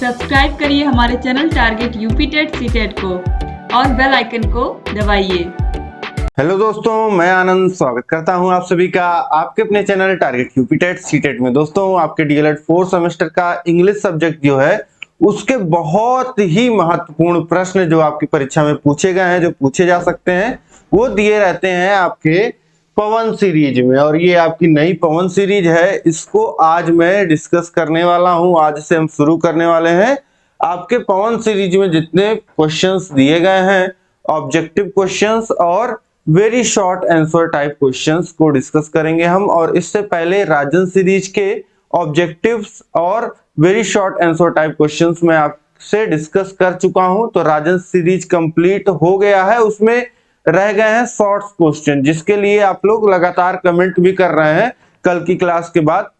Subscribe करिए हमारे channel target UP TET CTET को और बेल आइकन को दबाइए। हेलो दोस्तों, मैं आनंद स्वागत करता हूं आप सभी का आपके अपने channel target UP TET CTET में। दोस्तों, आपके डीएलएड 4 सेमेस्टर का इंग्लिश सब्जेक्ट जो है उसके बहुत ही महत्वपूर्ण प्रश्न जो आपकी परीक्षा में पूछे गए हैं, जो पूछे जा सकते हैं, वो दिए रहते हैं आपके पवन सीरीज में। और ये आपकी नई पवन सीरीज है, इसको आज मैं डिस्कस करने वाला हूं। आज से हम शुरू करने वाले हैं। आपके पवन सीरीज में जितने क्वेश्चंस दिए गए हैं, ऑब्जेक्टिव क्वेश्चंस और very short answer type questions को डिस्कस करेंगे हम। और इससे पहले राजन सीरीज के ऑब्जेक्टिव्स और very short answer type questions मैं आपसे डिस्कस कर चुका हूं। तो राजन सीरीज कंप्लीट हो गया है, उसमें रह गए हैं शॉर्ट क्वेश्चन, जिसके लिए आप लोग लगातार कमेंट भी कर रहे हैं कल की क्लास के बाद,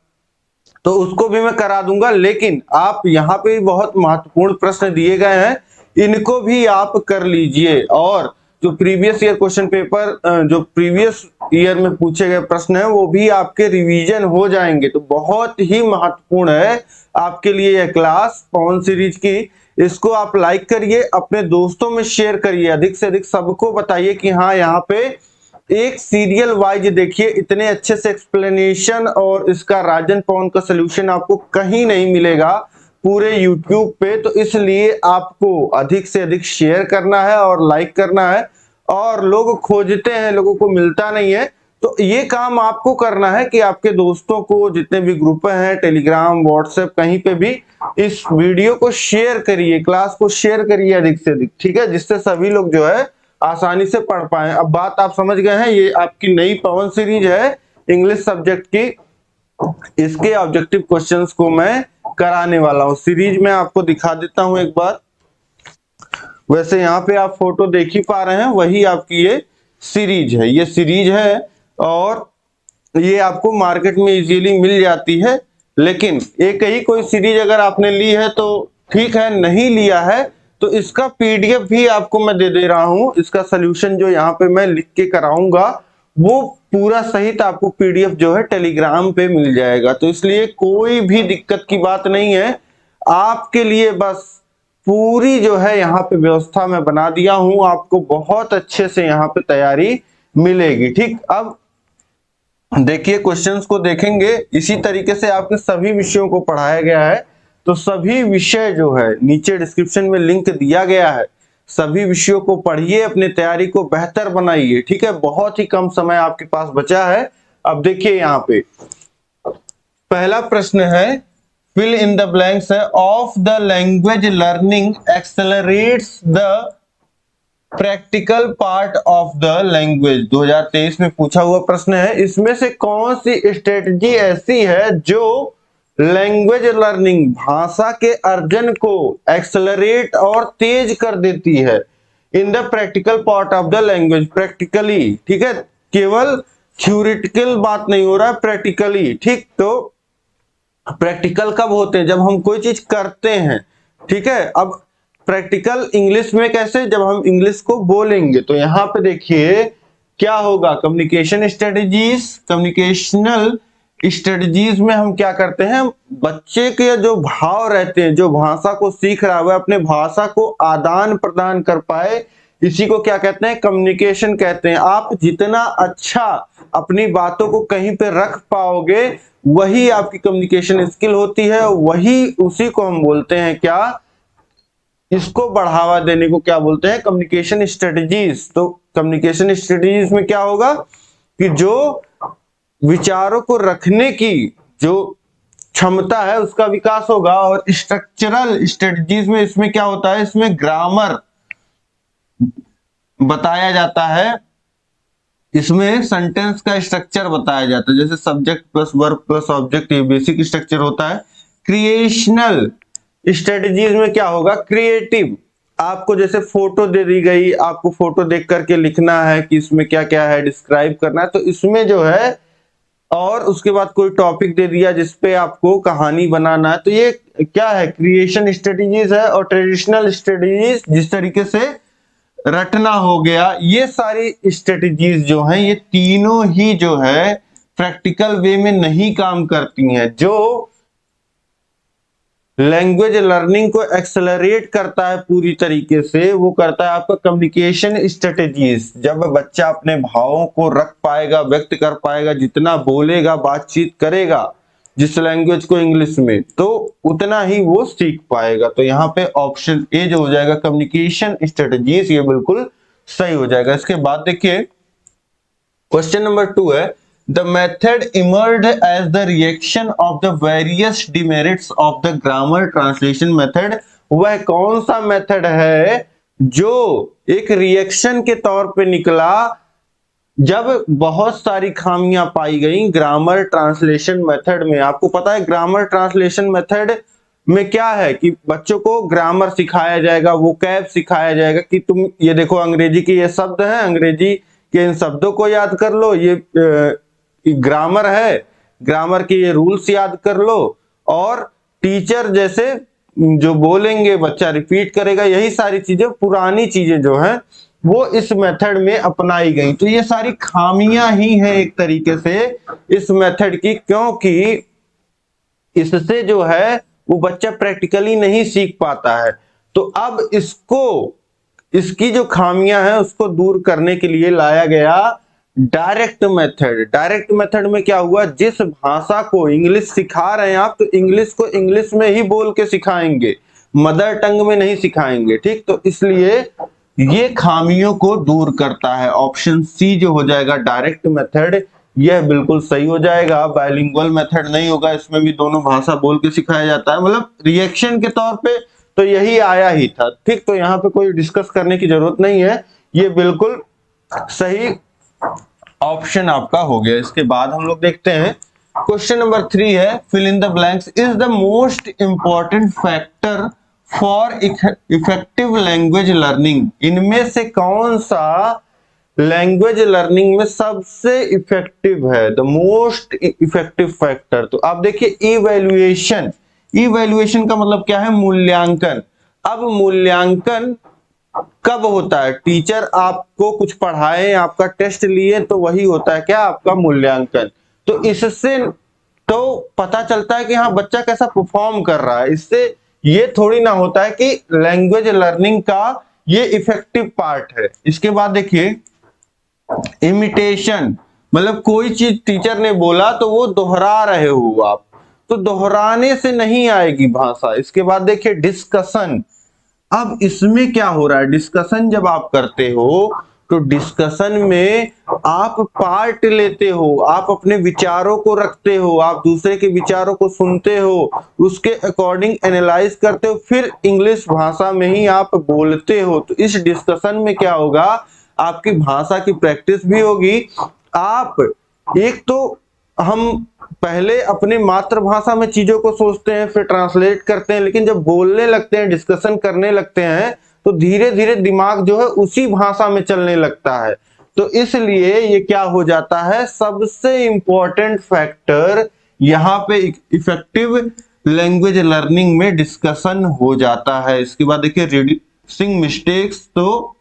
तो उसको भी मैं करा दूंगा। लेकिन आप यहाँ पे बहुत महत्वपूर्ण प्रश्न दिए गए हैं, इनको भी आप कर लीजिए। और जो प्रीवियस ईयर क्वेश्चन पेपर, जो प्रीवियस ईयर में पूछे गए प्रश्न हैं, वो भी आपके रिवीजन हो जाएंगे। तो बहुत ही महत्वपूर्ण है आपके लिए यह क्लास पवन सीरीज की। इसको आप लाइक करिए, अपने दोस्तों में शेयर करिए, अधिक से अधिक सबको बताइए कि हाँ, यहाँ पे एक सीरियल वाइज देखिए, इतने अच्छे से एक्सप्लेनेशन और इसका राजन पवन का सलूशन आपको कहीं नहीं मिलेगा पूरे यूट्यूब पे। तो इसलिए आपको अधिक से अधिक शेयर करना है और लाइक करना है। और लोग खोजते हैं, लोगों को मिलता नहीं है, तो ये काम आपको करना है कि आपके दोस्तों को, जितने भी ग्रुप हैं, टेलीग्राम, व्हाट्सएप, कहीं पे भी इस वीडियो को शेयर करिए, क्लास को शेयर करिए अधिक से अधिक, ठीक है, जिससे सभी लोग जो है आसानी से पढ़ पाए। अब बात आप समझ गए हैं, ये आपकी नई पवन सीरीज है इंग्लिश सब्जेक्ट की। इसके ऑब्जेक्टिव क्वेश्चंस को मैं कराने वाला हूं। सीरीज में आपको दिखा देता हूं एक बार। वैसे यहाँ पे आप फोटो देख ही पा रहे हैं, वही आपकी ये सीरीज है। ये सीरीज है और ये आपको मार्केट में इजीली मिल जाती है। लेकिन एक ही कोई सीरीज अगर आपने ली है तो ठीक है, नहीं लिया है तो इसका पीडीएफ भी आपको मैं दे दे रहा हूं। इसका सलूशन जो यहाँ पे मैं लिख के कराऊंगा, वो पूरा सहित आपको पीडीएफ जो है टेलीग्राम पे मिल जाएगा। तो इसलिए कोई भी दिक्कत की बात नहीं है आपके लिए। बस पूरी जो है यहाँ पे व्यवस्था मैं बना दिया हूं, आपको बहुत अच्छे से यहाँ पे तैयारी मिलेगी। ठीक, अब देखिए क्वेश्चंस को देखेंगे, इसी तरीके से आपके सभी विषयों को पढ़ाया गया है। तो सभी विषय जो है नीचे डिस्क्रिप्शन में लिंक दिया गया है, सभी विषयों को पढ़िए, अपनी तैयारी को बेहतर बनाइए। ठीक है, बहुत ही कम समय आपके पास बचा है। अब देखिए यहाँ पे पहला प्रश्न है, फिल इन द ब्लैंक्स है, of the language learning accelerates the practical part of the language. 2023 में पूछा हुआ प्रश्न है। इसमें से कौन सी स्ट्रेटजी ऐसी है जो लैंग्वेज लर्निंग, भाषा के अर्जन को एक्सेलरेट और तेज कर देती है in the practical part of the language. Practically, ठीक है, केवल थ्योरेटिकल बात नहीं हो रहा है, प्रैक्टिकली। ठीक, तो प्रैक्टिकल कब होते हैं? जब हम कोई चीज करते हैं। ठीक है, अब प्रैक्टिकल इंग्लिश में कैसे? जब हम इंग्लिश को बोलेंगे। तो यहां पे देखिए क्या होगा, कम्युनिकेशन स्ट्रेटजीज। कम्युनिकेशनल स्ट्रेटजीज में हम क्या करते हैं, बच्चे के जो भाव रहते हैं, जो भाषा को सीख रहा है, वह अपने भाषा को आदान प्रदान कर पाए, इसी को क्या कहते हैं, कम्युनिकेशन कहते हैं। आप जितना अच्छा अपनी बातों को कहीं पे रख पाओगे, वही आपकी कम्युनिकेशन स्किल होती है। वही, उसी को हम बोलते हैं क्या, इसको बढ़ावा देने को क्या बोलते हैं, कम्युनिकेशन स्ट्रेटजीज। तो कम्युनिकेशन स्ट्रेटजीज में क्या होगा कि जो विचारों को रखने की जो क्षमता है उसका विकास होगा। और स्ट्रक्चरल स्ट्रेटजीज में इसमें क्या होता है, इसमें ग्रामर बताया जाता है, इसमें सेंटेंस का स्ट्रक्चर बताया जाता है, जैसे subject plus verb plus object, ये बेसिक स्ट्रक्चर होता है। क्रिएशनल स्ट्रेटजीज में क्या होगा, क्रिएटिव। आपको जैसे फोटो दे दी गई, आपको फोटो देख करके लिखना है कि इसमें क्या क्या है, डिस्क्राइब करना है, तो इसमें जो है, और उसके बाद कोई टॉपिक दे दिया जिसपे आपको कहानी बनाना है, तो ये क्या है, क्रिएशन स्ट्रेटजीज है। और ट्रेडिशनल स्ट्रेटजीज, जिस तरीके से रटना हो गया, ये सारी स्ट्रेटजीज जो हैं, ये तीनों ही जो है प्रैक्टिकल वे में नहीं काम करती हैं। जो लैंग्वेज लर्निंग को एक्सेलरेट करता है पूरी तरीके से, वो करता है आपका कम्युनिकेशन स्ट्रेटेजीज। जब बच्चा अपने भावों को रख पाएगा, व्यक्त कर पाएगा, जितना बोलेगा, बातचीत करेगा जिस लैंग्वेज को इंग्लिश में, तो उतना ही वो सीख पाएगा। तो यहाँ पे ऑप्शन ए जो हो जाएगा कम्युनिकेशन स्ट्रेटेजीज, ये बिल्कुल सही हो जाएगा। इसके बाद देखिए क्वेश्चन नंबर 2 है, the method emerge as the reaction of the various demerits of the grammar translation method. वह कौन सा मेथड है जो एक रिएक्शन के तौर पे निकला जब बहुत सारी खामियां पाई गई ग्रामर ट्रांसलेशन मेथड में। आपको पता है ग्रामर ट्रांसलेशन मेथड में क्या है कि बच्चों को ग्रामर सिखाया जाएगा, वोकैब सिखाया जाएगा कि तुम ये देखो अंग्रेजी के ये शब्द हैं, अंग्रेजी के इन शब्दों को याद कर लो, ये ग्रामर है, ग्रामर के ये रूल्स याद कर लो, और टीचर जैसे जो बोलेंगे बच्चा रिपीट करेगा। यही सारी चीजें, पुरानी चीजें जो हैं वो इस मेथड में अपनाई गई। तो ये सारी खामियां ही हैं एक तरीके से इस मेथड की, क्योंकि इससे जो है वो बच्चा प्रैक्टिकली नहीं सीख पाता है। तो अब इसकी जो खामियां हैं उसको दूर करने के लिए लाया गया डायरेक्ट मेथड। डायरेक्ट मेथड में क्या हुआ, जिस भाषा को इंग्लिश सिखा रहे हैं आप, तो इंग्लिश को इंग्लिश में ही बोल के सिखाएंगे, मदर टंग में नहीं सिखाएंगे। ठीक, तो इसलिए ये खामियों को दूर करता है। ऑप्शन सी जो हो जाएगा डायरेक्ट मेथड, यह बिल्कुल सही हो जाएगा। बाइलिंगुअल मेथड नहीं होगा, इसमें भी दोनों भाषा बोल के सिखाया जाता है, मतलब रिएक्शन के तौर पे तो यही आया ही था। ठीक, तो यहाँ पे कोई डिस्कस करने की जरूरत नहीं है, ये बिल्कुल सही ऑप्शन आपका हो गया। इसके बाद हम लोग देखते हैं क्वेश्चन नंबर 3 है, fill in the blanks is the most important factor for effective language learning. इनमें से कौन सा लैंग्वेज लर्निंग में सबसे इफेक्टिव है, द मोस्ट इफेक्टिव फैक्टर। तो आप देखिए इवैल्यूएशन, इवैल्यूएशन का मतलब क्या है, मूल्यांकन। अब मूल्यांकन कब होता है, टीचर आपको कुछ पढ़ाए, आपका टेस्ट लिए, तो वही होता है क्या, आपका मूल्यांकन। तो इससे तो पता चलता है कि हाँ बच्चा कैसा परफॉर्म कर रहा है। इससे ये थोड़ी ना होता है कि लैंग्वेज लर्निंग का ये इफेक्टिव पार्ट है। इसके बाद देखिए इमिटेशन, मतलब कोई चीज टीचर ने बोला तो वो दोहरा रहे हो आप, तो दोहराने से नहीं आएगी भाषा। इसके बाद देखिए डिस्कशन। अब इसमें क्या हो रहा है, डिस्कशन जब आप करते हो तो डिस्कशन में आप पार्ट लेते हो, आप अपने विचारों को रखते हो, आप दूसरे के विचारों को सुनते हो, उसके अकॉर्डिंग एनालाइज करते हो, फिर इंग्लिश भाषा में ही आप बोलते हो। तो इस डिस्कशन में क्या होगा, आपकी भाषा की प्रैक्टिस भी होगी। आप एक तो हम पहले अपने मातृभाषा में चीजों को सोचते हैं, फिर ट्रांसलेट करते हैं, लेकिन जब बोलने लगते हैं, डिस्कशन करने लगते हैं, तो धीरे धीरे दिमाग जो है उसी भाषा में चलने लगता है। तो इसलिए ये क्या हो जाता है, सबसे इंपॉर्टेंट फैक्टर यहाँ पे इफेक्टिव लैंग्वेज लर्निंग में डिस्कशन हो जाता है। इसके बाद देखिए रिड्यूसिंग मिस्टेक्स, तो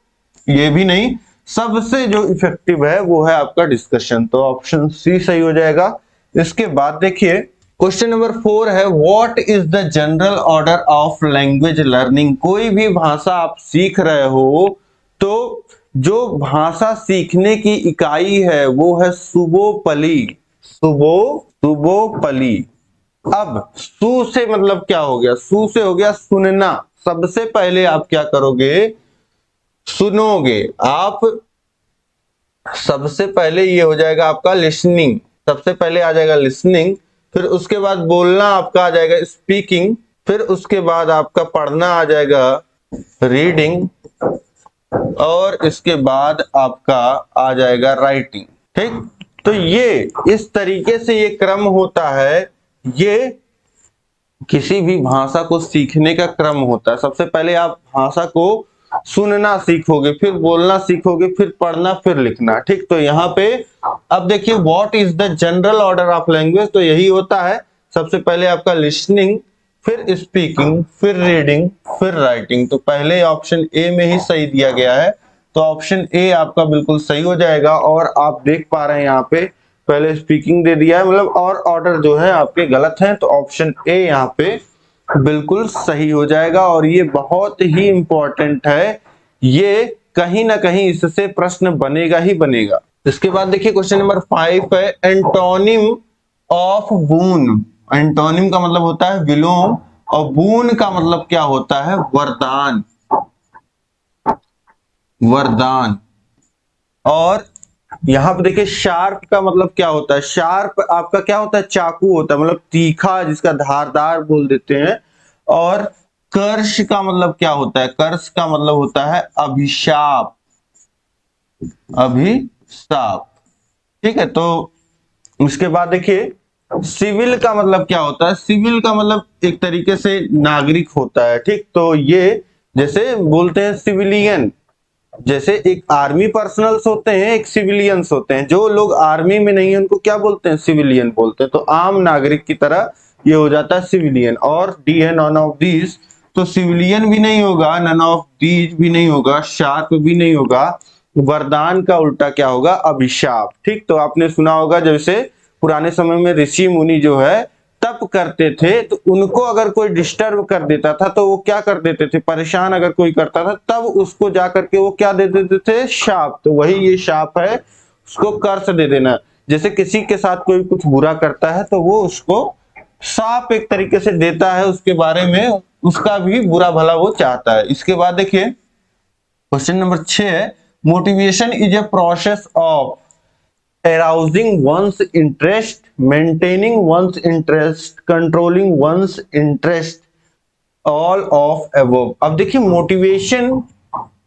ये भी नहीं, सबसे जो इफेक्टिव है वो है आपका डिस्कशन। तो ऑप्शन सी सही हो जाएगा। इसके बाद देखिए क्वेश्चन नंबर 4 है, what is the general order of language learning. कोई भी भाषा आप सीख रहे हो तो जो भाषा सीखने की इकाई है वो है सुबोपली, सुबोपली। अब सु से मतलब क्या हो गया, सु से हो गया सुनना। सबसे पहले आप क्या करोगे, सुनोगे आप। सबसे पहले ये हो जाएगा आपका लिसनिंग, सबसे पहले आ जाएगा लिसनिंग, फिर उसके बाद बोलना आपका आ जाएगा स्पीकिंग, फिर उसके बाद आपका पढ़ना आ जाएगा रीडिंग, और इसके बाद आपका आ जाएगा राइटिंग। ठीक, तो ये इस तरीके से ये क्रम होता है, ये किसी भी भाषा को सीखने का क्रम होता है। सबसे पहले आप भाषा को सुनना सीखोगे, फिर बोलना सीखोगे, फिर पढ़ना, फिर लिखना। ठीक, तो यहाँ पे अब देखिए what is the general order of language, तो यही होता है, सबसे पहले आपका लिसनिंग, फिर स्पीकिंग, फिर रीडिंग, फिर राइटिंग। तो पहले ऑप्शन ए में ही सही दिया गया है, तो ऑप्शन ए आपका बिल्कुल सही हो जाएगा। और आप देख पा रहे हैं यहाँ पे पहले स्पीकिंग दे दिया है, मतलब और ऑर्डर जो है आपके गलत है, तो ऑप्शन ए यहाँ पे बिल्कुल सही हो जाएगा और ये बहुत ही इंपॉर्टेंट है, ये कहीं ना कहीं इससे प्रश्न बनेगा ही बनेगा। इसके बाद देखिए क्वेश्चन नंबर 5 है एंटोनिम ऑफ बून। एंटोनिम का मतलब होता है विलोम और बून का मतलब क्या होता है, वरदान। वरदान। और यहाँ पे देखिए शार्प का मतलब क्या होता है, शार्प आपका क्या होता है, चाकू होता है, मतलब तीखा, जिसका धारदार बोल देते हैं। और कर्ष का मतलब क्या होता है, कर्ष का मतलब होता है अभिशाप। अभिशाप। ठीक है, तो उसके बाद देखिए सिविल का मतलब क्या होता है, सिविल का मतलब एक तरीके से नागरिक होता है। ठीक, तो ये जैसे बोलते हैं सिविलियन, जैसे एक आर्मी पर्सनल्स होते हैं, एक सिविलियंस होते हैं। जो लोग आर्मी में नहीं है उनको क्या बोलते हैं, सिविलियन बोलते हैं। तो आम नागरिक की तरह ये हो जाता है सिविलियन। और डी है नॉन ऑफ दीज, तो सिविलियन भी नहीं होगा, नॉन ऑफ दीज भी नहीं होगा, शार्प भी नहीं होगा। वरदान का उल्टा क्या होगा, अभिशाप। ठीक, तो आपने सुना होगा जैसे पुराने समय में ऋषि मुनि जो है तप करते थे, तो उनको अगर कोई डिस्टर्ब कर देता था तो वो क्या कर देते थे, परेशान अगर कोई करता था तब उसको जा करके वो क्या दे देते थे, शाप। तो वही ये शाप है, उसको कर्ष दे देना। जैसे किसी के साथ कोई कुछ बुरा करता है तो वो उसको शाप एक तरीके से देता है, उसके बारे में उसका भी बुरा भला वो चाहता है। इसके बाद देखिए क्वेश्चन नंबर 6 है motivation is a process of arousing one's interest, maintaining one's interest, controlling one's interest, all of above। अब देखिए मोटिवेशन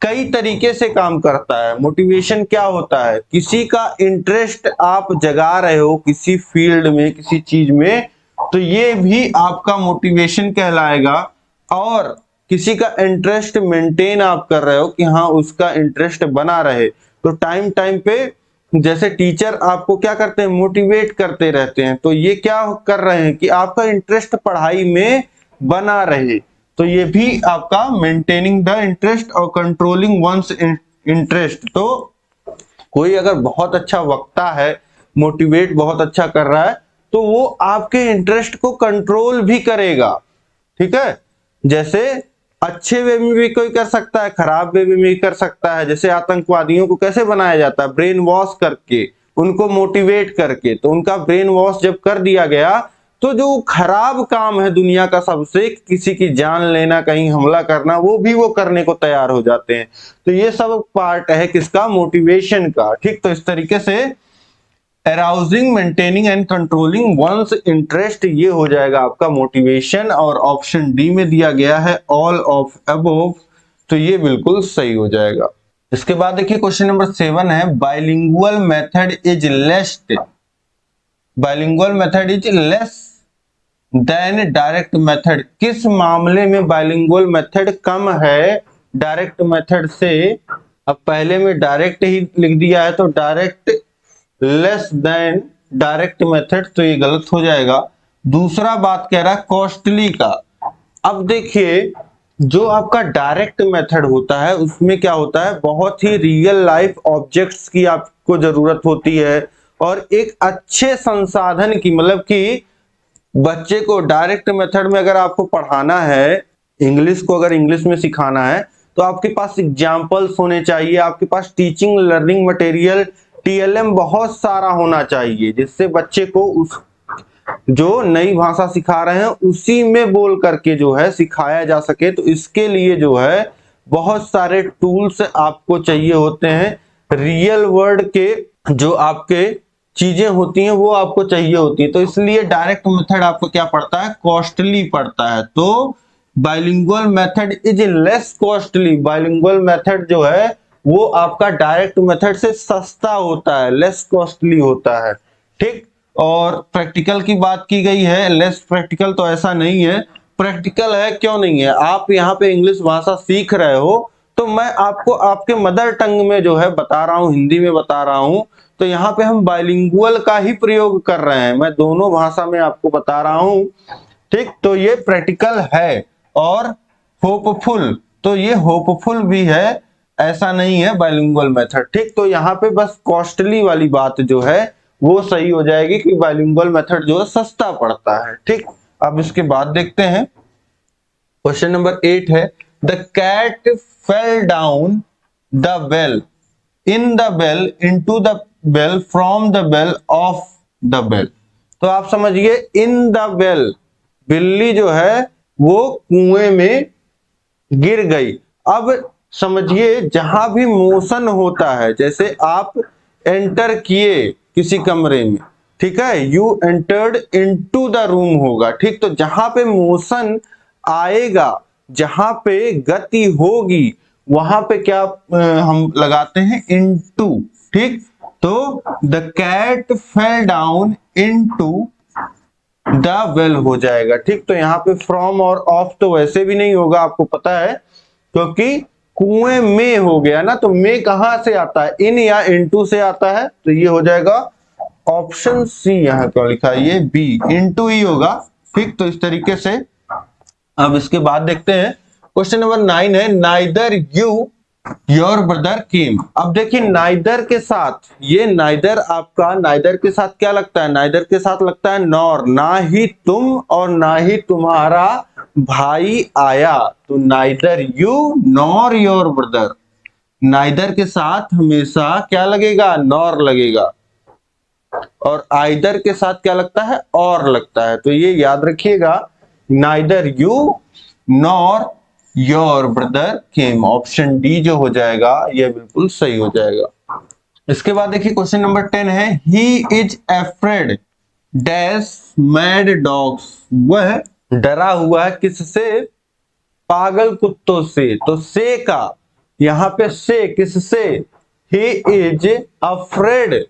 कई तरीके से काम करता है। मोटिवेशन क्या होता है, किसी का इंटरेस्ट आप जगा रहे हो किसी फील्ड में, किसी चीज में, तो ये भी आपका मोटिवेशन कहलाएगा। और किसी का इंटरेस्ट मेंटेन आप कर रहे हो कि हाँ उसका इंटरेस्ट बना रहे, तो टाइम टाइम पे जैसे टीचर आपको क्या करते हैं, मोटिवेट करते रहते हैं, तो ये क्या कर रहे हैं कि आपका इंटरेस्ट पढ़ाई में बना रहे। तो ये भी आपका मेंटेनिंग द इंटरेस्ट और कंट्रोलिंग वंस इंटरेस्ट। तो कोई अगर बहुत अच्छा वक्ता है, मोटिवेट बहुत अच्छा कर रहा है, तो वो आपके इंटरेस्ट को कंट्रोल भी करेगा। ठीक है, जैसे अच्छे वे में भी कोई कर सकता है, खराब वे में भी कर सकता है। जैसे आतंकवादियों को कैसे बनाया जाता है, ब्रेन वॉश करके, उनको मोटिवेट करके। तो उनका ब्रेन वॉश जब कर दिया गया तो जो खराब काम है दुनिया का सबसे, किसी की जान लेना, कहीं हमला करना, वो भी वो करने को तैयार हो जाते हैं। तो ये सब पार्ट है किसका, मोटिवेशन का। ठीक, तो इस तरीके से arousing, maintaining and controlling one's interest, ये हो जाएगा आपका मोटिवेशन। और ऑप्शन डी में दिया गया है ऑल ऑफ अबोव, तो ये बिल्कुल सही हो जाएगा। इसके बाद देखिए क्वेश्चन नंबर 7 है bilingual method is less, bilingual method is less than direct method. किस मामले में बाइलिंगुअल मेथड कम है डायरेक्ट मेथड से। अब पहले में डायरेक्ट ही लिख दिया है, तो direct less than direct method, तो ये गलत हो जाएगा। दूसरा बात कह रहा है कॉस्टली का। अब देखिए जो आपका डायरेक्ट मेथड होता है उसमें क्या होता है, बहुत ही रियल लाइफ ऑब्जेक्ट्स की आपको जरूरत होती है और एक अच्छे संसाधन की, मतलब कि बच्चे को डायरेक्ट मेथड में अगर आपको पढ़ाना है, इंग्लिश को अगर इंग्लिश में सिखाना है, तो आपके पास एग्जाम्पल्स होने चाहिए, आपके पास टीचिंग लर्निंग मटेरियल टीएलएम बहुत सारा होना चाहिए, जिससे बच्चे को उस जो नई भाषा सिखा रहे हैं उसी में बोल करके जो है सिखाया जा सके। तो इसके लिए जो है बहुत सारे टूल्स आपको चाहिए होते हैं, रियल वर्ड के जो आपके चीजें होती हैं वो आपको चाहिए होती है। तो इसलिए डायरेक्ट मेथड आपको क्या पड़ता है, कॉस्टली पड़ता है। तो bilingual method is less costly, bilingual method जो है वो आपका डायरेक्ट मेथड से सस्ता होता है, लेस कॉस्टली होता है। ठीक, और प्रैक्टिकल की बात की गई है, लेस प्रैक्टिकल, तो ऐसा नहीं है, प्रैक्टिकल है। क्यों नहीं है, आप यहाँ पे इंग्लिश भाषा सीख रहे हो, तो मैं आपको आपके मदर टंग में जो है बता रहा हूँ, हिंदी में बता रहा हूँ। तो यहाँ पे हम बाइलिंगुअल का ही प्रयोग कर रहे हैं, मैं दोनों भाषा में आपको बता रहा हूँ। ठीक, तो ये प्रैक्टिकल है। और होपफुल, तो ये होपफुल भी है, ऐसा नहीं है बाइलिंगुअल मेथड। ठीक, तो यहाँ पे बस कॉस्टली वाली बात जो है वो सही हो जाएगी कि बाइलिंगुअल मेथड जो है सस्ता पड़ता है। ठीक, अब इसके बाद देखते हैं क्वेश्चन नंबर 8 है the cat fell down the bell in the bell into the bell from the bell of the bell. तो आप समझिए इन द बेल, बिल्ली जो है वो कुएं में गिर गई। अब समझिए जहां भी मोशन होता है, जैसे आप एंटर किए किसी कमरे में, ठीक है, you entered into the room होगा, ठीक। तो जहां पे मोशन आएगा, जहां पे गति होगी, वहां पे क्या हम लगाते हैं, इनटू, ठीक। तो the cat fell down into the well हो जाएगा, ठीक। तो यहाँ पे फ्रॉम और ऑफ तो वैसे भी नहीं होगा, आपको पता है, क्योंकि कुएं में हो गया ना। तो में कहां से आता है, इन या इनटू से आता है। तो ये हो जाएगा ऑप्शन सी, यहाँ क्यों लिखा है ये बी, इनटू ही होगा, ठीक। तो इस तरीके से अब इसके बाद देखते हैं क्वेश्चन नंबर 9 है नाइदर यू योर ब्रदर केम। अब देखिए नाइदर के साथ, ये नाइदर आपका नाइदर के साथ क्या लगता है, नाइदर के साथ लगता है नॉर, ना ही तुम और ना ही तुम्हारा भाई आया। तो neither you nor your brother, neither के साथ हमेशा क्या लगेगा, नॉर लगेगा। और आइदर के साथ क्या लगता है, और लगता है। तो ये याद रखिएगा, neither you nor your brother came, option D जो हो जाएगा ये बिल्कुल सही हो जाएगा। इसके बाद देखिए क्वेश्चन नंबर 10 है he is afraid dash mad dogs, वह डरा हुआ है किससे, पागल कुत्तों से। तो से का यहां पे से किससे, he is afraid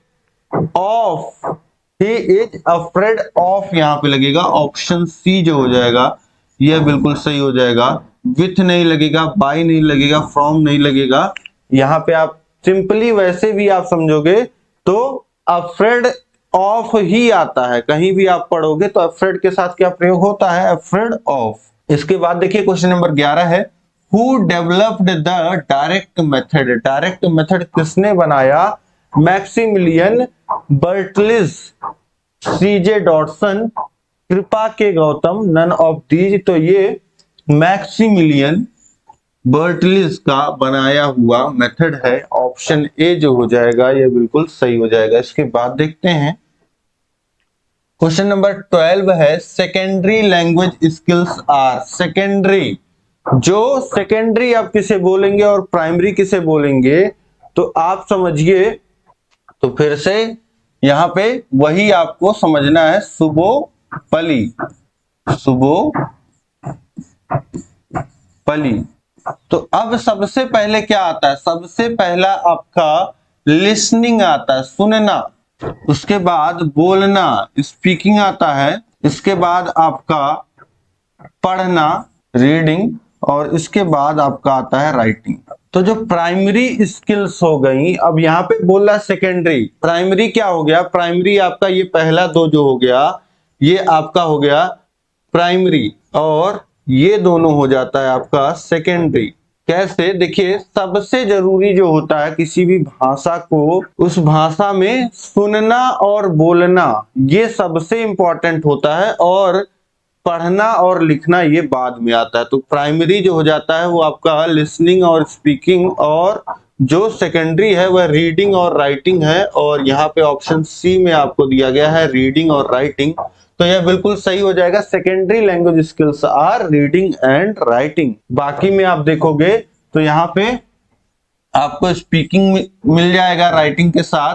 of, he is afraid of यहां पे लगेगा, ऑप्शन सी जो हो जाएगा यह बिल्कुल सही हो जाएगा। विथ नहीं लगेगा, बाय नहीं लगेगा, फ्रॉम नहीं लगेगा। यहां पे आप सिंपली वैसे भी आप समझोगे तो अफ्रेड ऑफ ही आता है, कहीं भी आप पढ़ोगे तो अफ्रेड के साथ क्या प्रयोग होता है, अफ्रेड ऑफ। इसके बाद देखिए क्वेश्चन नंबर 11 है who developed the direct method, direct method किसने बनाया, मैक्सिमिलियन बर्टलिज, सीजे डॉटसन, कृपा के गौतम, नन ऑफ दीज। तो ये मैक्सिमिलियन बर्टलिज का बनाया हुआ मेथड है, ऑप्शन ए जो हो जाएगा ये बिल्कुल सही हो जाएगा। इसके बाद देखते हैं क्वेश्चन नंबर 12 है secondary language skills are, secondary, जो सेकेंडरी आप किसे बोलेंगे और प्राइमरी किसे बोलेंगे, तो आप समझिए, तो फिर से यहां पे वही आपको समझना है, सुबोपली, सुबोपली। तो अब सबसे पहले क्या आता है, सबसे पहला आपका लिसनिंग आता है, सुनना, उसके बाद बोलना, स्पीकिंग आता है, इसके बाद आपका पढ़ना, रीडिंग, और इसके बाद आपका आता है राइटिंग। तो जो प्राइमरी स्किल्स हो गई, अब यहाँ पे बोल रहा सेकेंडरी, प्राइमरी क्या हो गया, प्राइमरी आपका ये पहला दो जो हो गया ये आपका हो गया प्राइमरी, और ये दोनों हो जाता है आपका सेकेंडरी। कैसे, देखिए सबसे जरूरी जो होता है किसी भी भाषा को, उस भाषा में सुनना और बोलना ये सबसे इंपॉर्टेंट होता है, और पढ़ना और लिखना ये बाद में आता है। तो प्राइमरी जो हो जाता है वो आपका लिसनिंग और स्पीकिंग, और जो सेकेंडरी है वह रीडिंग और राइटिंग है, और यहाँ पे ऑप्शन सी में आपको दिया गया है रीडिंग और राइटिंग। तो यह बिल्कुल सही हो जाएगा, secondary language skills are reading and writing. बाकी में आप देखोगे तो यहाँ पे आपको स्पीकिंग मिल जाएगा राइटिंग के साथ,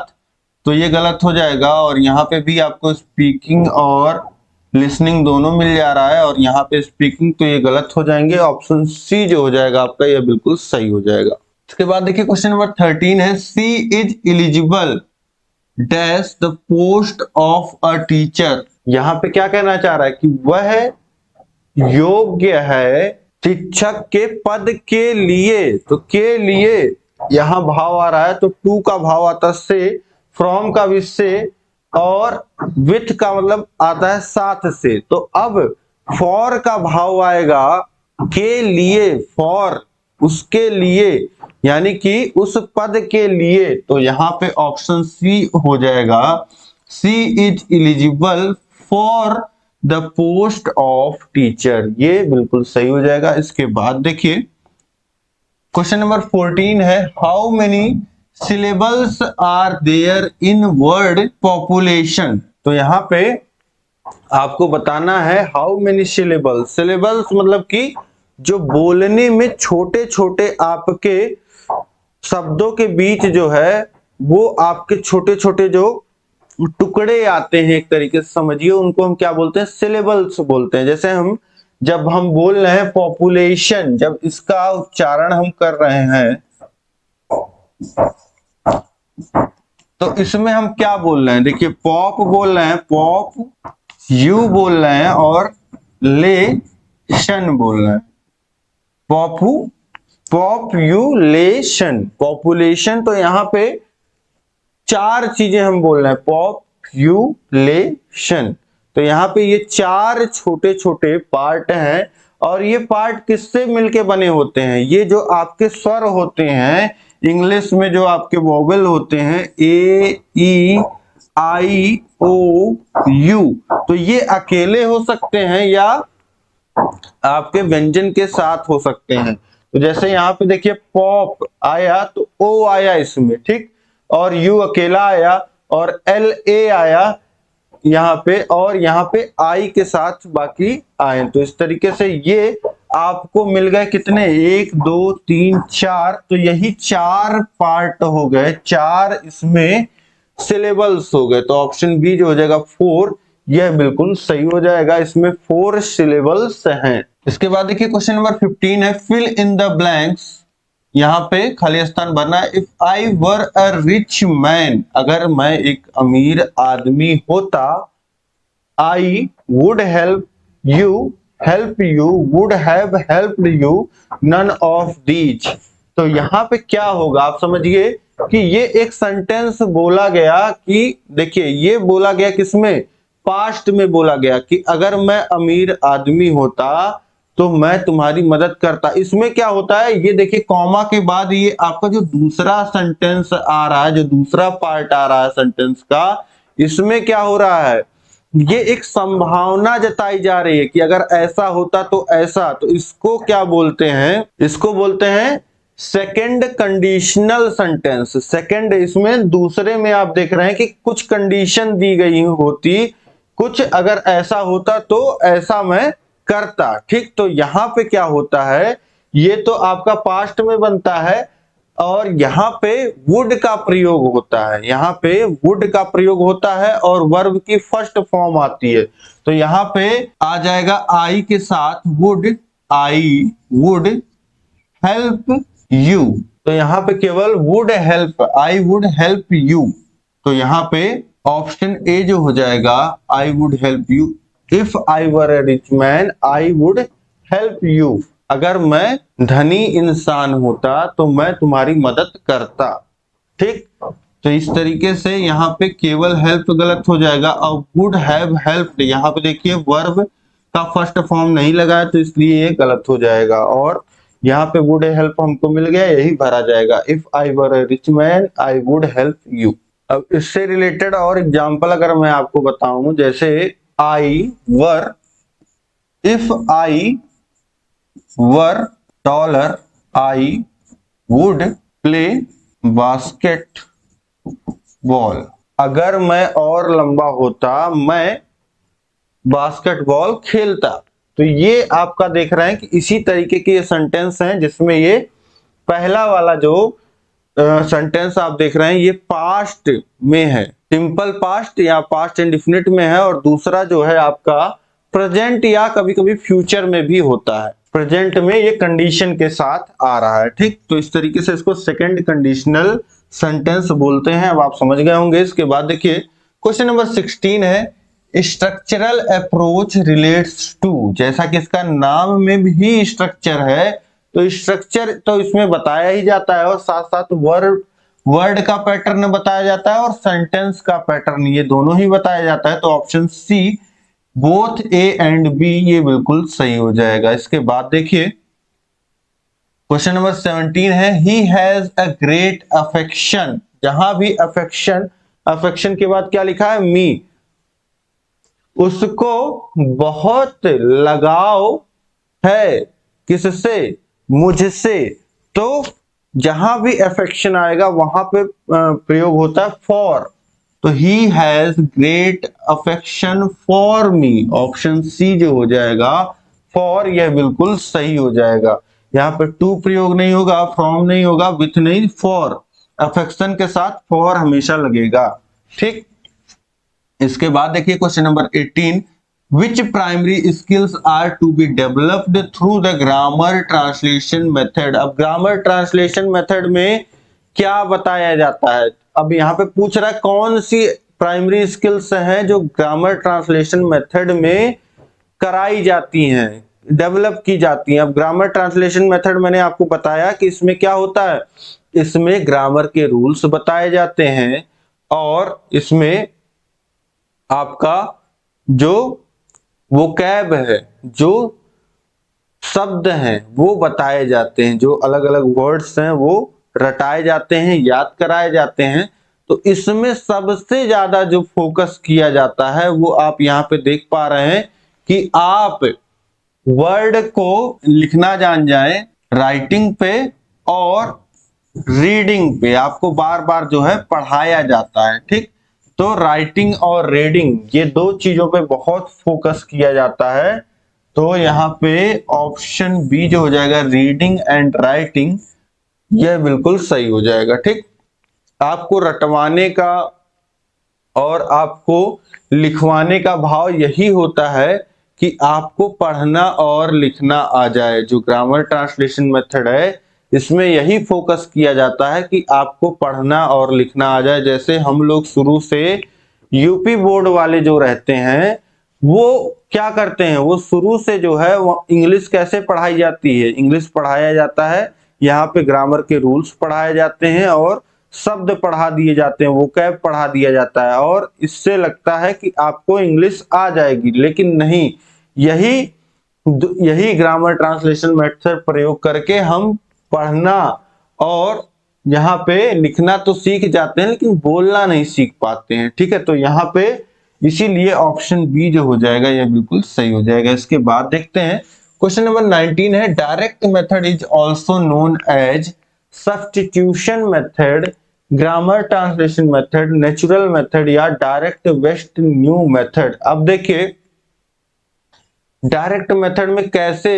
तो ये गलत हो जाएगा, और यहाँ पे भी आपको स्पीकिंग और लिसनिंग दोनों मिल जा रहा है, और यहाँ पे स्पीकिंग, तो ये गलत हो जाएंगे, ऑप्शन सी जो हो जाएगा आपका ये बिल्कुल सही हो जाएगा। इसके बाद देखिए क्वेश्चन नंबर 13 है C is eligible dash the post of a teacher. यहाँ पे क्या कहना चाह रहा है कि वह योग्य है शिक्षक के पद के लिए। तो के लिए यहां भाव आ रहा है, तो टू का भाव आता है से, फ्रॉम का भी से, और विथ का मतलब आता है साथ से। तो अब फॉर का भाव आएगा के लिए, फॉर उसके लिए, यानी कि उस पद के लिए। तो यहां पे ऑप्शन सी हो जाएगा, C is eligible for the post of teacher, ये बिल्कुल सही हो जाएगा। इसके बाद देखिए क्वेश्चन नंबर 14 है, how many syllables are there in word population. तो यहाँ पे आपको बताना है हाउ मेनी सिलेबल्स। सिलेबल्स मतलब कि जो बोलने में छोटे छोटे आपके शब्दों के बीच जो है वो आपके छोटे छोटे जो टुकड़े आते हैं, एक तरीके से समझिए, उनको हम क्या बोलते हैं, सिलेबल्स बोलते हैं। जैसे हम जब हम बोल रहे हैं पॉपुलेशन, जब इसका उच्चारण हम कर रहे हैं तो इसमें हम क्या बोल रहे हैं, देखिए पॉप बोल रहे हैं, पॉप यू बोल रहे हैं और लेशन बोल रहे हैं, पॉपुलेशन, पॉपुलेशन। तो यहाँ पे चार चीजें हम बोल रहे हैं, पॉपुलेशन। तो यहाँ पे ये चार छोटे छोटे पार्ट हैं और ये पार्ट किससे मिलके बने होते हैं, ये जो आपके स्वर होते हैं इंग्लिश में, जो आपके वोवेल होते हैं ए ई आई ओ यू, तो ये अकेले हो सकते हैं या आपके व्यंजन के साथ हो सकते हैं। तो जैसे यहाँ पे देखिए पॉप आया तो ओ आया इसमें, ठीक, और यू अकेला आया और एल ए आया यहाँ पे, और यहाँ पे आई के साथ बाकी आए। तो इस तरीके से ये आपको मिल गए कितने, 1 2 3 4, तो यही चार पार्ट हो गए, चार इसमें सिलेबल्स हो गए। तो ऑप्शन बी जो हो जाएगा 4, यह बिल्कुल सही हो जाएगा, इसमें 4 सिलेबल्स हैं। इसके बाद देखिए क्वेश्चन नंबर 15 है, फिल इन द ब्लैंक्स, यहाँ पे खाली स्थान भरना है। If I were a rich man, अगर मैं एक अमीर आदमी होता, I would help you, would have helped you, none of these. तो यहाँ पे क्या होगा आप समझिए कि ये एक सेंटेंस बोला गया कि देखिए ये बोला गया किसमें, पास्ट में बोला गया कि अगर मैं अमीर आदमी होता तो मैं तुम्हारी मदद करता। इसमें क्या होता है, ये देखिए कॉमा के बाद ये आपका जो दूसरा सेंटेंस आ रहा है, जो दूसरा पार्ट आ रहा है सेंटेंस का, इसमें क्या हो रहा है, ये एक संभावना जताई जा रही है कि अगर ऐसा होता तो ऐसा। तो इसको क्या बोलते हैं, इसको बोलते हैं सेकंड कंडीशनल सेंटेंस। सेकंड, इसमें दूसरे में आप देख रहे हैं कि कुछ कंडीशन दी गई होती, कुछ अगर ऐसा होता तो ऐसा मैं करता, ठीक। तो यहां पे क्या होता है, ये तो आपका पास्ट में बनता है और यहाँ पे वुड का प्रयोग होता है, यहाँ पे वुड का प्रयोग होता है और वर्ब की फर्स्ट फॉर्म आती है। तो यहाँ पे आ जाएगा आई के साथ would, I would help you. तो यहाँ पे केवल would help, I would help you. तो यहाँ पे ऑप्शन ए जो हो जाएगा, आई would help you. If I were A rich man I would help you, अगर मैं धनी इंसान होता तो मैं तुम्हारी मदद करता, ठीक। तो इस तरीके से यहाँ पे केवल हेल्प गलत हो जाएगा और वुड हैव हेल्प्ड, यहाँ पे देखिए वर्ब का फर्स्ट फॉर्म नहीं लगा है तो इसलिए ये गलत हो जाएगा और यहाँ पे वुड हेल्प हमको मिल गया, यही भरा जाएगा। If I were A rich man I would help you. अब इससे रिलेटेड और एग्जांपल अगर मैं आपको बताऊं, जैसे I were, if I were taller I would play basketball, अगर मैं और लंबा होता मैं बास्केटबॉल खेलता। तो ये आपका देख रहे हैं कि इसी तरीके के ये सेंटेंस हैं जिसमें ये पहला वाला जो सेंटेंस आप देख रहे हैं ये पास्ट में है, सिंपल पास्ट या पास्ट इंडेफिनिट में है, और दूसरा जो है आपका प्रेजेंट या कभी कभी फ्यूचर में भी होता है। प्रेजेंट में ये कंडीशन के साथ आ रहा है, ठीक। तो इस तरीके से इसको सेकंड कंडीशनल सेंटेंस बोलते हैं। अब आप समझ गए होंगे। इसके बाद देखिए क्वेश्चन नंबर 16 है, स्ट्रक्चरल अप्रोच रिलेट्स टू, जैसा कि इसका नाम में भी स्ट्रक्चर है तो स्ट्रक्चर तो इसमें बताया ही जाता है और साथ साथ वर्ड का पैटर्न बताया जाता है और सेंटेंस का पैटर्न, ये दोनों ही बताया जाता है। तो option C both A and B ये बिल्कुल सही हो जाएगा। इसके बाद देखिए क्वेश्चन नंबर 17 है, he has a great affection, जहां भी अफेक्शन, अफेक्शन के बाद क्या लिखा है, मी, उसको बहुत लगाव है किससे, मुझसे। तो जहां भी अफेक्शन आएगा वहां पे प्रयोग होता है फॉर। तो he has great affection for me, option C जो हो जाएगा फॉर, यह बिल्कुल सही हो जाएगा। यहाँ पे टू प्रयोग नहीं होगा, फ्रॉम नहीं होगा, विथ नहीं, फॉर। अफेक्शन के साथ फॉर हमेशा लगेगा। ठीक, इसके बाद देखिए question number 18, which primary skills are to be developed through the grammar translation method. अब ग्रामर ट्रांसलेशन मेथड में क्या बताया जाता है। अब यहाँ पे पूछ रहा है कौन सी प्राइमरी स्किल्स हैं जो ग्रामर ट्रांसलेशन मेथड में कराई जाती हैं, डेवलप की जाती हैं। अब ग्रामर ट्रांसलेशन मेथड मैंने आपको बताया कि इसमें क्या होता है, इसमें ग्रामर के रूल्स बताए जाते हैं और इसमें आपका जो वोकैब है, जो शब्द हैं वो बताए जाते हैं, जो अलग अलग वर्ड्स हैं वो रटाए जाते हैं, याद कराए जाते हैं। तो इसमें सबसे ज्यादा जो फोकस किया जाता है वो आप यहाँ पे देख पा रहे हैं कि आप वर्ड को लिखना जान जाए राइटिंग पे और रीडिंग पे, आपको बार बार जो है पढ़ाया जाता है। ठीक, तो राइटिंग और रीडिंग ये दो चीजों पे बहुत फोकस किया जाता है। तो यहाँ पे ऑप्शन बी जो हो जाएगा रीडिंग एंड राइटिंग, यह बिल्कुल सही हो जाएगा। ठीक, आपको रटवाने का और आपको लिखवाने का भाव यही होता है कि आपको पढ़ना और लिखना आ जाए। जो ग्रामर ट्रांसलेशन मेथड है इसमें यही फोकस किया जाता है कि आपको पढ़ना और लिखना आ जाए। जैसे हम लोग शुरू से यूपी बोर्ड वाले जो रहते हैं वो क्या करते हैं, वो शुरू से जो है वो इंग्लिश कैसे पढ़ाई जाती है, इंग्लिश पढ़ाया जाता है, यहाँ पे ग्रामर के रूल्स पढ़ाए जाते हैं और शब्द पढ़ा दिए जाते हैं, वोकैब पढ़ा दिया जाता है और इससे लगता है कि आपको इंग्लिश आ जाएगी। लेकिन नहीं, यही ग्रामर ट्रांसलेशन मेथड प्रयोग करके हम पढ़ना और यहाँ पे लिखना तो सीख जाते हैं लेकिन बोलना नहीं सीख पाते हैं। ठीक है, तो यहाँ पे इसीलिए ऑप्शन बी जो हो जाएगा यह बिल्कुल सही हो जाएगा। इसके बाद देखते हैं क्वेश्चन नंबर 19 है, direct method is also known as substitution method, grammar translation method, natural method या डायरेक्ट वेस्ट न्यू मेथड। अब देखिए डायरेक्ट मेथड में कैसे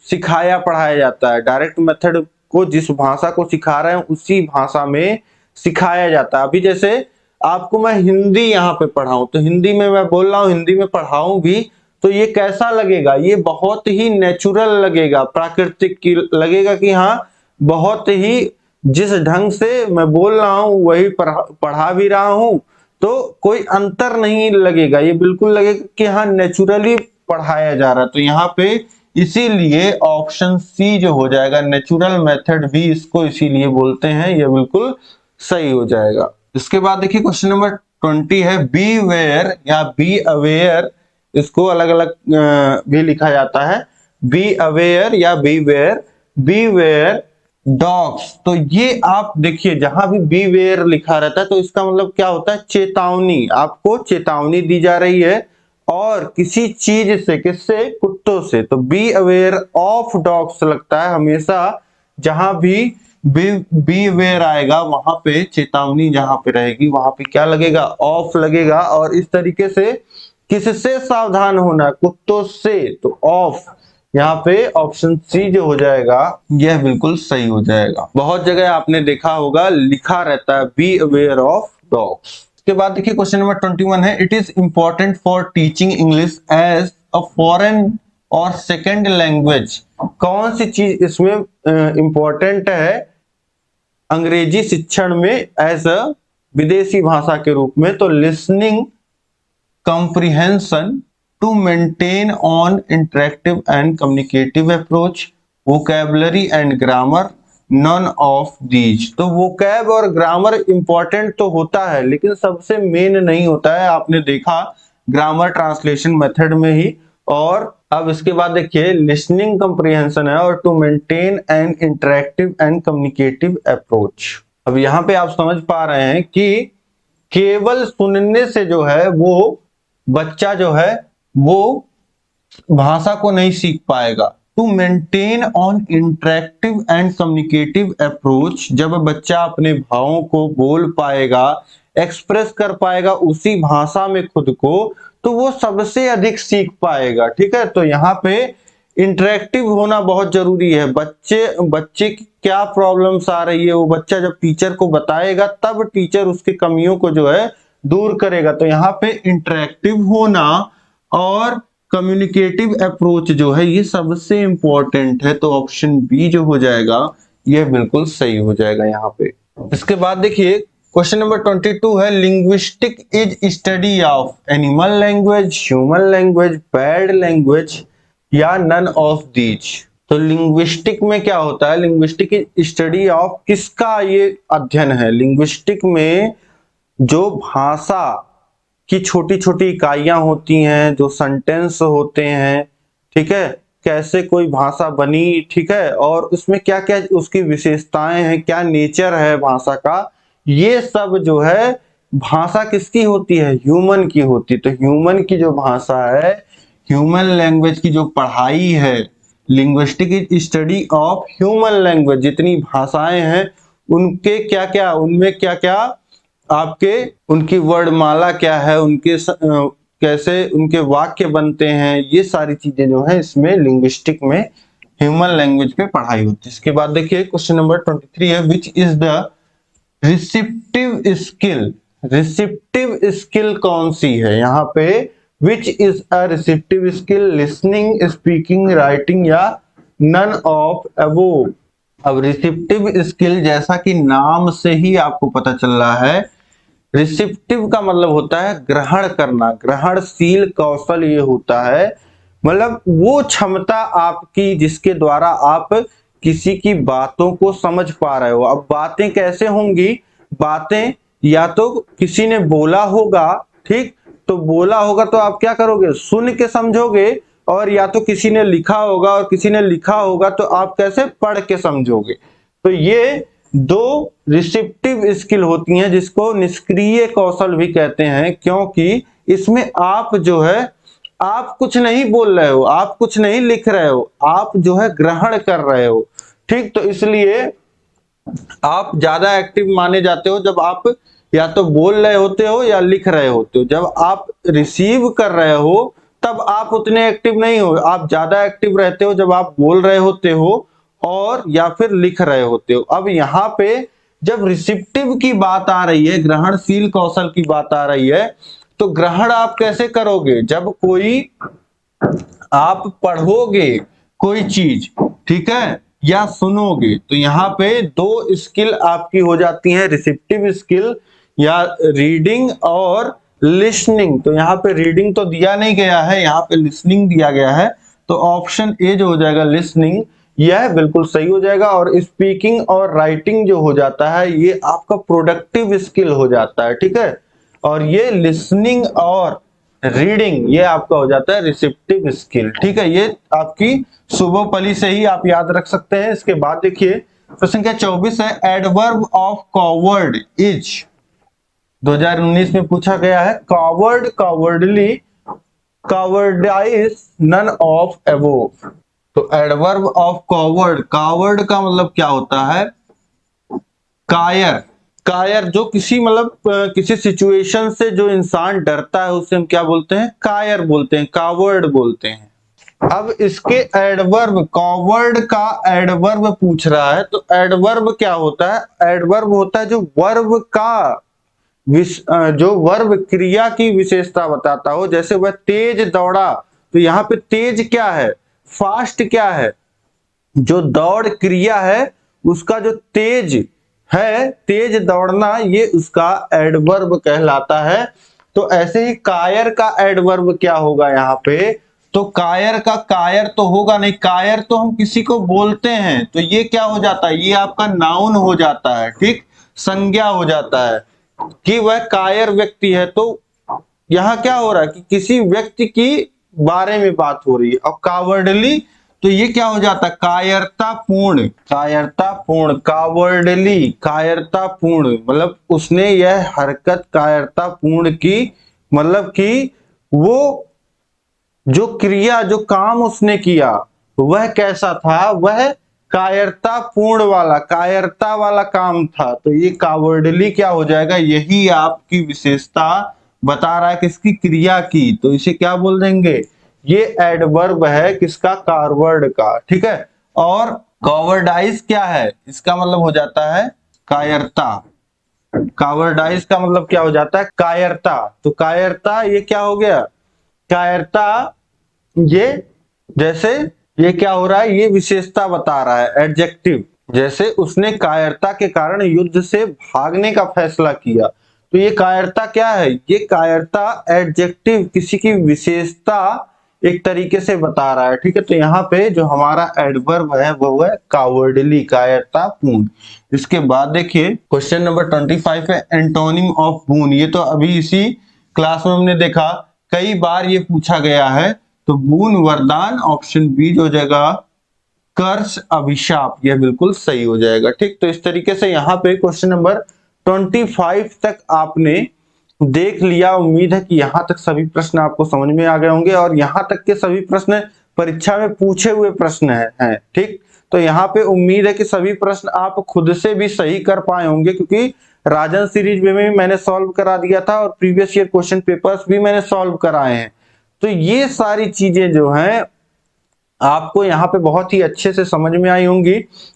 सिखाया पढ़ाया जाता है। डायरेक्ट मेथड को जिस भाषा को सिखा रहे हैं उसी भाषा में सिखाया जाता है। अभी जैसे आपको मैं हिंदी यहाँ पे पढ़ाऊं तो हिंदी में मैं बोल रहा हूँ, हिंदी में पढ़ाऊं भी तो ये कैसा लगेगा, ये बहुत ही नेचुरल लगेगा, प्राकृतिक की लगेगा कि हाँ बहुत ही जिस ढंग से मैं बोल रहा हूँ वही पढ़ा भी रहा हूँ, तो कोई अंतर नहीं लगेगा, ये बिल्कुल लगेगा कि हाँ नेचुरली पढ़ाया जा रहा है। तो यहाँ पे इसीलिए ऑप्शन सी जो हो जाएगा नेचुरल मेथड भी इसको इसीलिए बोलते हैं, ये बिल्कुल सही हो जाएगा। इसके बाद देखिए क्वेश्चन नंबर 20 है, बी वेयर या बी अवेयर, इसको अलग अलग भी लिखा जाता है, बी अवेयर या बी वेयर डॉग्स। तो ये आप देखिए जहां भी बी वेयर लिखा रहता है तो इसका मतलब क्या होता है, चेतावनी, आपको चेतावनी दी जा रही है और किसी चीज से, किससे, कुत्तों से। तो बी अवेयर ऑफ डॉग्स लगता है हमेशा, जहां भी बी अवेयर आएगा वहां पे चेतावनी जहां पे रहेगी वहां पे क्या लगेगा, ऑफ लगेगा। और इस तरीके से किससे सावधान होना, कुत्तों से, तो ऑफ। यहाँ पे ऑप्शन सी जो हो जाएगा यह बिल्कुल सही हो जाएगा। बहुत जगह आपने देखा होगा लिखा रहता है बी अवेयर ऑफ डॉग्स। के बाद देखिए क्वेश्चन नंबर 21 है, it is important for teaching English as a foreign और सेकेंड लैंग्वेज। कौन सी चीज इसमें इंपॉर्टेंट है अंग्रेजी शिक्षण में एज अ विदेशी भाषा के रूप में, तो listening comprehension to maintain on interactive and communicative approach, vocabulary and grammar, none of these। तो vocab और grammar important तो होता है लेकिन सबसे मेन नहीं होता है, आपने देखा ग्रामर ट्रांसलेशन मेथड में ही। और अब इसके बाद देखिए लिसनिंग कंप्रीहेंशन है और to maintain an interactive and communicative approach. अब यहाँ पे आप समझ पा रहे हैं कि केवल सुनने से जो है वो बच्चा जो है वो भाषा को नहीं सीख पाएगा। To maintain on interactive and communicative approach, जब बच्चा अपने भावों को बोल पाएगा, एक्सप्रेस कर पाएगा उसी भाषा में खुद को, तो वो सबसे अधिक सीख पाएगा। ठीक है, तो यहाँ पे इंटरेक्टिव होना बहुत जरूरी है। बच्चे की क्या प्रॉब्लम्स आ रही है, वो बच्चा जब टीचर को बताएगा तब टीचर उसकी कमियों को जो है दूर करेगा। तो यहाँ पे इंटरेक्टिव होना और कम्युनिकेटिव अप्रोच जो है ये सबसे इंपॉर्टेंट है। तो ऑप्शन बी जो हो जाएगा ये बिल्कुल सही हो जाएगा यहाँ पे। इसके बाद देखिए क्वेश्चन नंबर 22 है, linguistic is study of animal language, human language, bad language या नन ऑफ दीज। तो लिंग्विस्टिक में क्या होता है, लिंग्विस्टिक स्टडी ऑफ किसका ये अध्ययन है। लिंग्विस्टिक में जो भाषा की छोटी छोटी इकाइयां होती हैं, जो सेंटेंस होते हैं, ठीक है, कैसे कोई भाषा बनी, ठीक है, और उसमें क्या क्या उसकी विशेषताएं हैं, क्या नेचर है भाषा का, ये सब जो है भाषा किसकी होती है, ह्यूमन की होती है। तो ह्यूमन की जो भाषा है, ह्यूमन लैंग्वेज की जो पढ़ाई है, linguistic is study of human language, जितनी भाषाएं हैं उनके क्या क्या, उनमें क्या क्या आपके उनकी वर्णमाला क्या है, उनके कैसे उनके वाक्य बनते हैं, ये सारी चीजें जो है इसमें लिंग्विस्टिक में ह्यूमन लैंग्वेज पे पढ़ाई होती है। इसके बाद देखिए क्वेश्चन नंबर 23 है, which is the receptive skill. Receptive skill कौन सी है यहाँ पे, which is a receptive skill, listening, speaking, writing या नन ऑफ अबोव। अब रिसिप्टिव स्किल जैसा कि नाम से ही आपको पता चल रहा है, रिसिप्टिव का मतलब होता है ग्रहण करना, ग्रहणशील कौशल ये होता है, मतलब वो क्षमता आपकी जिसके द्वारा आप किसी की बातों को समझ पा रहे हो। अब बातें कैसे होंगी, बातें या तो किसी ने बोला होगा, ठीक, तो बोला होगा तो आप क्या करोगे, सुन के समझोगे, और या तो किसी ने लिखा होगा और किसी ने लिखा होगा तो आप कैसे पढ़ के समझोगे। तो ये दो रिसिप्टिव स्किल होती हैं जिसको निष्क्रिय कौशल भी कहते हैं, क्योंकि इसमें आप जो है आप कुछ नहीं बोल रहे हो, आप कुछ नहीं लिख रहे हो, आप जो है ग्रहण कर रहे हो। ठीक, तो इसलिए आप ज्यादा एक्टिव माने जाते हो जब आप या तो बोल रहे होते हो या लिख रहे होते हो। जब आप रिसीव कर रहे हो तब आप उतने एक्टिव नहीं हो, आप ज्यादा एक्टिव रहते हो जब आप बोल रहे होते हो और या फिर लिख रहे होते हो। अब यहाँ पे जब रिसिप्टिव की बात आ रही है, ग्रहणशील कौशल की बात आ रही है, तो ग्रहण आप कैसे करोगे, जब कोई आप पढ़ोगे कोई चीज, ठीक है, या सुनोगे, तो यहाँ पे दो स्किल आपकी हो जाती है, रिसिप्टिव स्किल या रीडिंग और लिसनिंग। तो यहाँ पे रीडिंग तो दिया नहीं गया है, यहाँ पे लिसनिंग दिया गया है, तो ऑप्शन ए जो हो जाएगा लिसनिंग, यह बिल्कुल सही हो जाएगा। और स्पीकिंग और राइटिंग जो हो जाता है ये आपका प्रोडक्टिव स्किल हो जाता है, ठीक है, और ये लिसनिंग और रीडिंग ये आपका हो जाता है रिसेप्टिव स्किल। ठीक है, ये आपकी सुबोपली से ही आप याद रख सकते हैं। इसके बाद देखिए प्रश्न क्या 24 है, एडवर्ब ऑफ कॉवर्ड इज 2019 में पूछा गया है, coward, cowardly, cowardice, none of above. तो एडवर्ब ऑफ कॉवर्ड, कॉवर्ड का मतलब क्या होता है, कायर, कायर जो किसी मतलब किसी सिचुएशन से जो इंसान डरता है उसे हम क्या बोलते हैं, कायर बोलते हैं, कावर्ड बोलते हैं। अब इसके एडवर्ब, कॉवर्ड का एडवर्ब पूछ रहा है, तो एडवर्ब क्या होता है, एडवर्ब होता है जो वर्ब का जो वर्ब क्रिया की विशेषता बताता हो। जैसे वह तेज दौड़ा, तो यहाँ पे तेज क्या है, फास्ट क्या है, जो दौड़ क्रिया है उसका जो तेज है, तेज दौड़ना, ये उसका एडवर्ब कहलाता है। तो ऐसे ही कायर का एडवर्ब क्या होगा यहाँ पे, तो कायर का, कायर तो होगा नहीं, कायर तो हम किसी को बोलते हैं, तो ये क्या हो जाता है, ये आपका नाउन हो जाता है, ठीक, संज्ञा हो जाता है कि वह कायर व्यक्ति है। तो यहाँ क्या हो रहा है कि किसी व्यक्ति की बारे में बात हो रही है। और कावर्डली, तो ये क्या हो जाता है, कायरतापूर्ण, कायरतापूर्ण, कावर्डली, कायरतापूर्ण, मतलब उसने यह हरकत कायरतापूर्ण की, मतलब कि वो जो क्रिया जो काम उसने किया वह कैसा था, वह कायरता वाला काम था। तो ये कावर्डली क्या हो जाएगा, यही आपकी विशेषता बता रहा है किसकी, क्रिया की। तो इसे क्या बोल देंगे, ये एडवर्ब है किसका, कॉवर्ड का। ठीक है, और कॉवर्डाइज क्या है, इसका मतलब हो जाता है कायरता। कावर्डाइज का मतलब क्या हो जाता है, कायरता। तो कायरता ये क्या हो गया, कायरता ये जैसे ये क्या हो रहा है, ये विशेषता बता रहा है, एडजेक्टिव। जैसे उसने कायरता के कारण युद्ध से भागने का फैसला किया। तो ये कायरता क्या है, ये कायरता एडजेक्टिव, किसी की विशेषता एक तरीके से बता रहा है। ठीक है, तो यहाँ पे जो हमारा एडवर्ब है वो है कावर्डली, कायरतापूर्ण। इसके बाद देखिए क्वेश्चन नंबर 25 है एंटोनिम ऑफ बून। ये तो अभी इसी क्लास में हमने देखा, कई बार ये पूछा गया है। तो बून वरदान, ऑप्शन बी जो हो जाएगा कर्स अभिशाप, यह बिल्कुल सही हो जाएगा। ठीक, तो इस तरीके से यहाँ पे क्वेश्चन नंबर 25 तक आपने देख लिया। उम्मीद है कि यहाँ तक सभी प्रश्न आपको समझ में आ गए होंगे और यहाँ तक के सभी प्रश्न परीक्षा में पूछे हुए प्रश्न हैं। ठीक, तो यहाँ पे उम्मीद है कि सभी प्रश्न आप खुद से भी सही कर पाए होंगे, क्योंकि राजन सीरीज में भी मैंने सॉल्व करा दिया था और प्रीवियस ईयर क्वेश्चन पेपर्स भी मैंने सॉल्व कराए हैं। तो ये सारी चीजें जो हैं आपको यहाँ पे बहुत ही अच्छे से समझ में आई होंगी।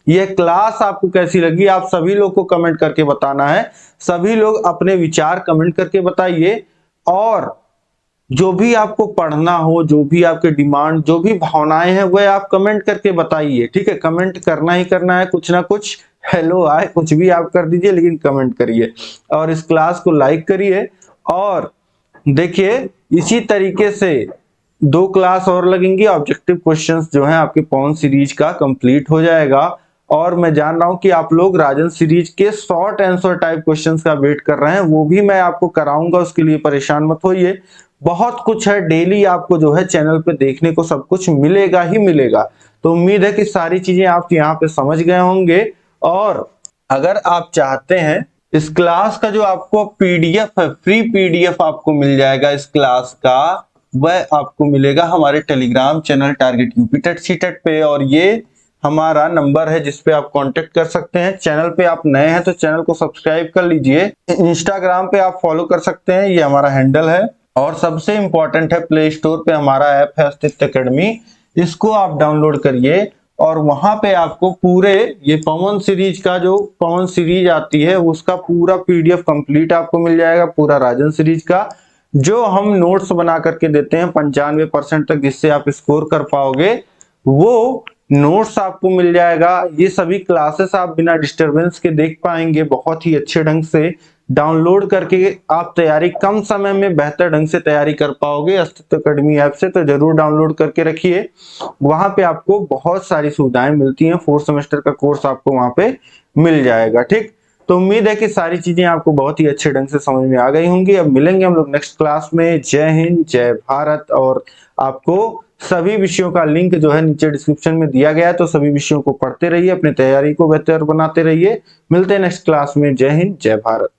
ये क्लास आपको कैसी लगी, आप सभी लोग को कमेंट करके बताना है। सभी लोग अपने विचार कमेंट करके बताइए, और जो भी आपको पढ़ना हो, जो भी आपके डिमांड, जो भी भावनाएं हैं, वह आप कमेंट करके बताइए। ठीक है, कमेंट करना ही करना है, कुछ ना कुछ हेलो आए कुछ भी आप कर दीजिए, लेकिन कमेंट करिए और इस क्लास को लाइक करिए। और देखिए इसी तरीके से 2 क्लास और लगेंगी, ऑब्जेक्टिव क्वेश्चंस जो हैं आपके पवन सीरीज का कंप्लीट हो जाएगा। और मैं जान रहा हूं कि आप लोग राजन सीरीज के शॉर्ट आंसर टाइप क्वेश्चंस का वेट कर रहे हैं, वो भी मैं आपको कराऊंगा, उसके लिए परेशान मत होइए। बहुत कुछ है, डेली आपको जो है चैनल पे देखने को सब कुछ मिलेगा ही मिलेगा। तो उम्मीद है कि सारी चीजें आप यहाँ पे समझ गए होंगे। और अगर आप चाहते हैं इस क्लास का जो आपको पीडीएफ है, फ्री पीडीएफ आपको मिल जाएगा इस क्लास का, वह आपको मिलेगा हमारे Telegram channel target UP TET CTET पे। और ये हमारा नंबर है जिस पे आप कांटेक्ट कर सकते हैं। चैनल पे आप नए हैं तो चैनल को सब्सक्राइब कर लीजिए। इंस्टाग्राम पे आप फॉलो कर सकते हैं, ये हमारा हैंडल है। और सबसे इंपॉर्टेंट है, प्ले स्टोर पे हमारा ऐप है अस्तित्व अकेडमी, इसको आप डाउनलोड करिए और वहां पे आपको पूरे ये पवन सीरीज का जो पवन सीरीज आती है उसका पूरा पीडीएफ कंप्लीट आपको मिल जाएगा, पूरा राजन सीरीज का जो हम नोट्स बना करके देते हैं 95% तक, जिससे आप स्कोर कर पाओगे, वो नोट्स आपको मिल जाएगा। ये सभी क्लासेस आप बिना डिस्टरबेंस के देख पाएंगे, बहुत ही अच्छे ढंग से डाउनलोड करके आप तैयारी कम समय में बेहतर ढंग से तैयारी कर पाओगे अस्तित्व अकेडमी ऐप से। तो जरूर डाउनलोड करके रखिए, वहां पे आपको बहुत सारी सुविधाएं मिलती हैं। 4 सेमेस्टर का कोर्स आपको वहां पे मिल जाएगा। ठीक, तो उम्मीद है कि सारी चीजें आपको बहुत ही अच्छे ढंग से समझ में आ गई होंगी। अब मिलेंगे हम लोग नेक्स्ट क्लास में। जय हिंद, जय भारत। और आपको सभी विषयों का लिंक जो है नीचे डिस्क्रिप्शन में दिया गया है, तो सभी विषयों को पढ़ते रहिए, अपनी तैयारी को बेहतर बनाते रहिए। मिलते हैं नेक्स्ट क्लास में। जय हिंद, जय भारत।